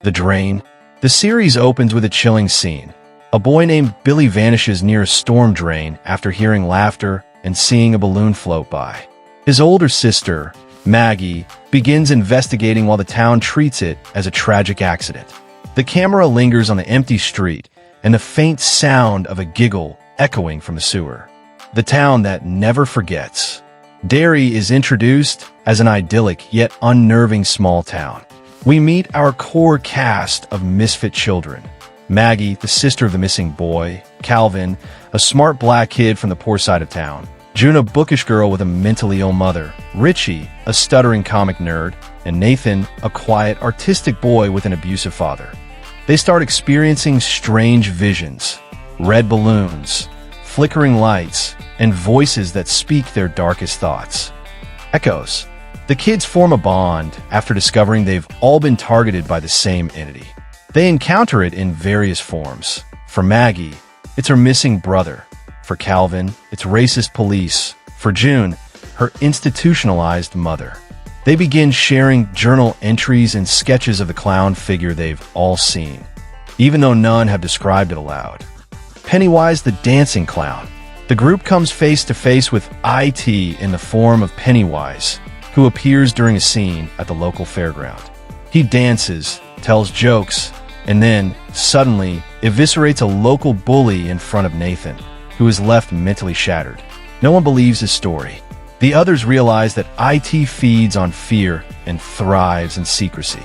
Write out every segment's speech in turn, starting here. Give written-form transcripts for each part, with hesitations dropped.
The Drain. The series opens with a chilling scene. A boy named Billy vanishes near a storm drain after hearing laughter and seeing a balloon float by. His older sister, Maggie, begins investigating while the town treats it as a tragic accident. The camera lingers on the empty street and the faint sound of a giggle echoing from the sewer. The town that never forgets. Derry is introduced as an idyllic yet unnerving small town. We meet our core cast of misfit children. Maggie, the sister of the missing boy, Calvin, a smart black kid from the poor side of town, June, a bookish girl with a mentally ill mother, Richie, a stuttering comic nerd, and Nathan, a quiet, artistic boy with an abusive father. They start experiencing strange visions, red balloons, flickering lights, and voices that speak their darkest thoughts. Echoes. The kids form a bond after discovering they've all been targeted by the same entity. They encounter it in various forms. For Maggie, it's her missing brother. For Calvin, it's racist police. For June, her institutionalized mother. They begin sharing journal entries and sketches of the clown figure they've all seen, even though none have described it aloud. Pennywise the Dancing Clown. The group comes face to face with IT in the form of Pennywise, who appears during a scene at the local fairground. He dances, tells jokes, and then, suddenly, eviscerates a local bully in front of Nathan, who is left mentally shattered. No one believes his story. The others realize that IT feeds on fear and thrives in secrecy.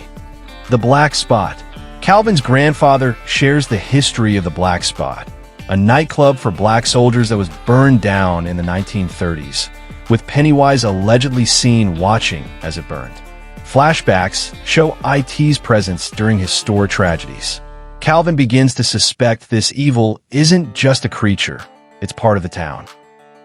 The Black Spot. Calvin's grandfather shares the history of the Black Spot, a nightclub for black soldiers that was burned down in the 1930s, with Pennywise allegedly seen watching as it burned. Flashbacks show IT's presence during historic tragedies. Calvin begins to suspect this evil isn't just a creature, it's part of the town.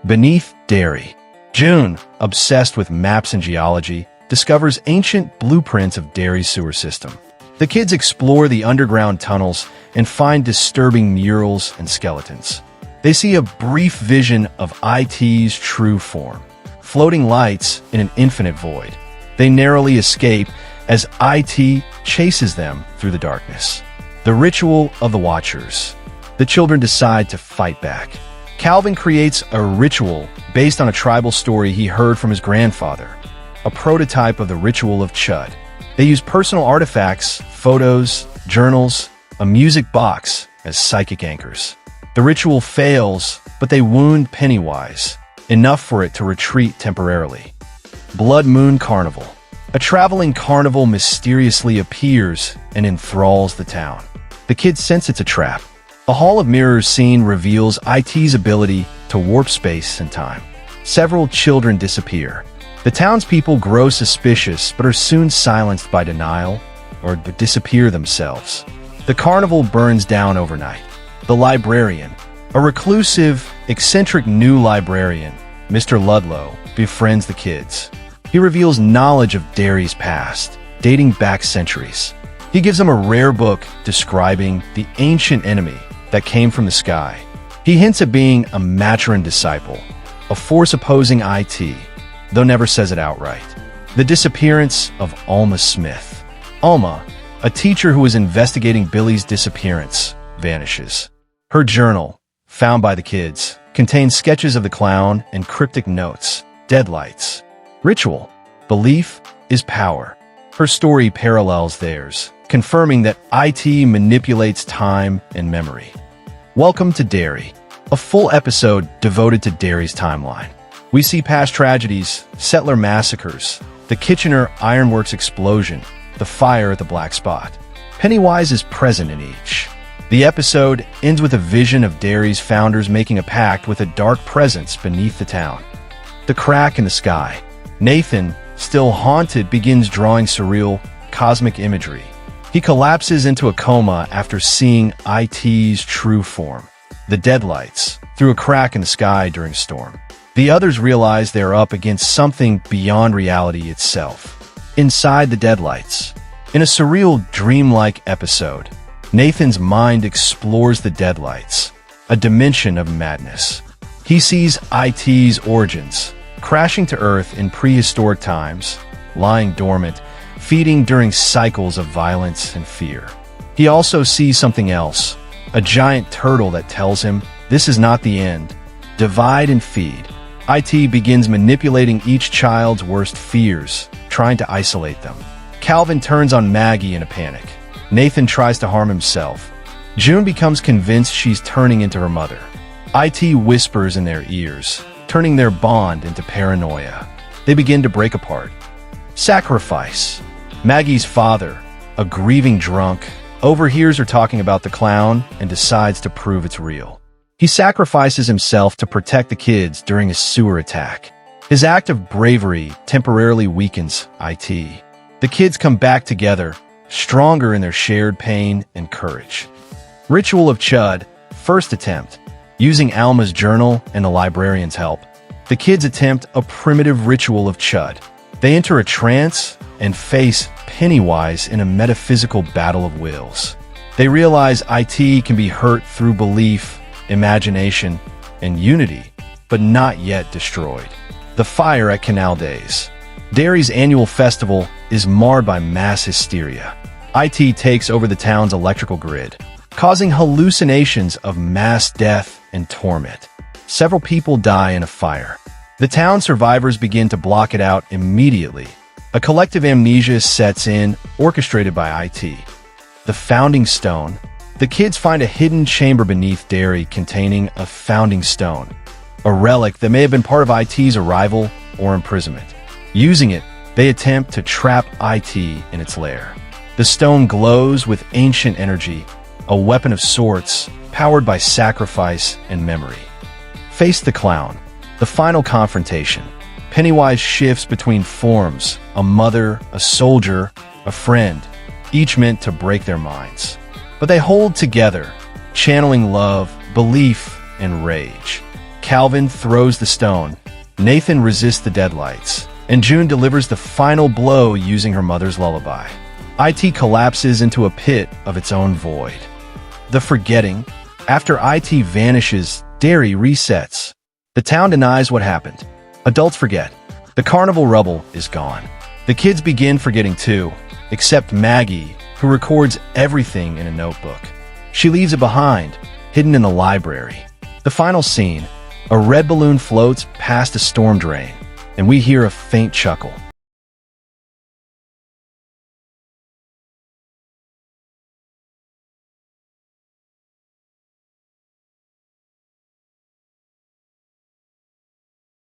Beneath Derry. June, obsessed with maps and geology, discovers ancient blueprints of Derry's sewer system. The kids explore the underground tunnels and find disturbing murals and skeletons. They see a brief vision of IT's true form, floating lights in an infinite void. They narrowly escape as IT chases them through the darkness. The Ritual of the Watchers. The children decide to fight back. Calvin creates a ritual based on a tribal story he heard from his grandfather, a prototype of the Ritual of Chud. They use personal artifacts, photos, journals, a music box as psychic anchors. The ritual fails, but they wound Pennywise, enough for it to retreat temporarily. Blood Moon Carnival. A traveling carnival mysteriously appears and enthralls the town. The kids sense it's a trap. A Hall of Mirrors scene reveals IT's ability to warp space and time. Several children disappear. The townspeople grow suspicious but are soon silenced by denial or disappear themselves. The carnival burns down overnight. The Librarian. A reclusive, eccentric new librarian, Mr. Ludlow, befriends the kids. He reveals knowledge of Derry's past, dating back centuries. He gives them a rare book describing the ancient enemy that came from the sky. He hints at being a Maturin disciple, a force opposing IT, though never says it outright. The disappearance of Alma Smith. Alma, a teacher who is investigating Billy's disappearance, vanishes. Her journal, found by the kids, contains sketches of the clown and cryptic notes, deadlights. Ritual. Belief is power. Her story parallels theirs, confirming that IT manipulates time and memory. Welcome to Derry, a full episode devoted to Derry's timeline. We see past tragedies, settler massacres, the Kitchener Ironworks explosion, the fire at the Black Spot. Pennywise is present in each. The episode ends with a vision of Derry's founders making a pact with a dark presence beneath the town. The crack in the sky. Nathan, still haunted, begins drawing surreal, cosmic imagery. He collapses into a coma after seeing IT's true form. The deadlights, through a crack in the sky during a storm. The others realize they are up against something beyond reality itself. Inside the deadlights. In a surreal, dreamlike episode, Nathan's mind explores the deadlights, a dimension of madness. He sees IT's origins, crashing to Earth in prehistoric times, lying dormant, feeding during cycles of violence and fear. He also sees something else, a giant turtle that tells him, "This is not the end. Divide and feed." IT begins manipulating each child's worst fears, trying to isolate them. Calvin turns on Maggie in a panic. Nathan tries to harm himself. June becomes convinced she's turning into her mother. IT whispers in their ears, turning their bond into paranoia. They begin to break apart. Sacrifice. Maggie's father, a grieving drunk, overhears her talking about the clown and decides to prove it's real. He sacrifices himself to protect the kids during a sewer attack. His act of bravery temporarily weakens IT. The kids come back together, stronger in their shared pain and courage. Ritual of Chud, first attempt. Using Alma's journal and the librarian's help, the kids attempt a primitive ritual of Chud. They enter a trance and face Pennywise in a metaphysical battle of wills. They realize IT can be hurt through belief, imagination, and unity, but not yet destroyed. The fire at Canal Days. Derry's annual festival is marred by mass hysteria. IT takes over the town's electrical grid, causing hallucinations of mass death and torment. Several people die in a fire. The town survivors begin to block it out immediately. A collective amnesia sets in, orchestrated by IT. The Founding Stone. The kids find a hidden chamber beneath Derry containing a founding stone, a relic that may have been part of IT's arrival or imprisonment. Using it, they attempt to trap IT in its lair. The stone glows with ancient energy, a weapon of sorts, powered by sacrifice and memory. Face the Clown. The final confrontation. Pennywise shifts between forms, a mother, a soldier, a friend, each meant to break their minds. But they hold together, channeling love, belief, and rage. Calvin throws the stone, Nathan resists the deadlights, and June delivers the final blow using her mother's lullaby. IT collapses into a pit of its own void. The Forgetting. After IT vanishes, Derry resets. The town denies what happened. Adults forget. The carnival rubble is gone. The kids begin forgetting too, except Maggie, who records everything in a notebook. She leaves it behind, hidden in the library. The final scene. A red balloon floats past a storm drain, and we hear a faint chuckle.